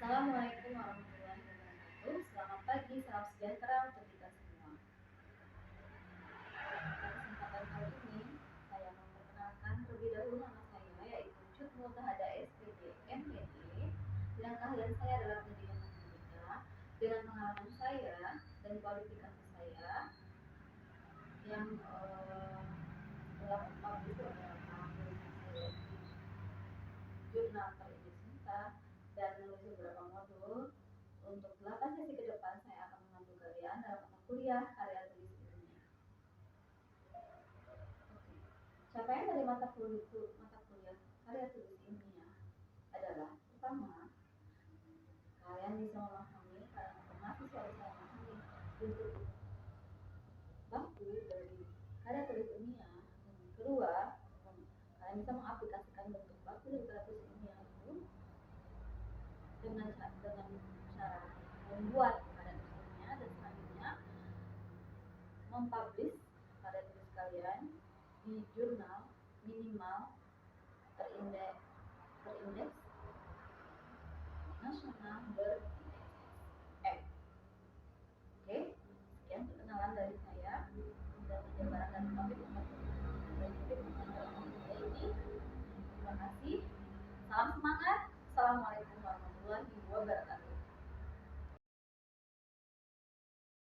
Assalamualaikum warahmatullahi wabarakatuh. Selamat pagi, salam sejahtera untuk kita semua. Pada kesempatan kali ini, saya memperkenalkan terlebih dahulu nama saya, yaitu Cut Multahada SPD MPD. Bidang keahlian saya adalah pendidikan matematika. Dengan pengalaman saya dan kualifikasi saya yang telah publish beberapa tulisan saya di jurnal Terindeks Cinta dan menulis beberapa modul. Untuk 8 sesi ke depan, saya akan membantu kalian dalam mata kuliah karya tulis ilmiah. Oke. Capaian dari mata kuliah karya tulis ilmiah adalah: pertama, kalian bisa memahami, atau mahasiswa bisa memahami bentuk baku dari karya tulis ilmiah. Dan kedua, kalian bisa mengaplikasikan bentuk baku dari karya tulis ilmiah itu dengan cara membuat karya tulis ilmiah, dan selanjutnya mempublish karya tulis kalian di jurnal minimal terindeks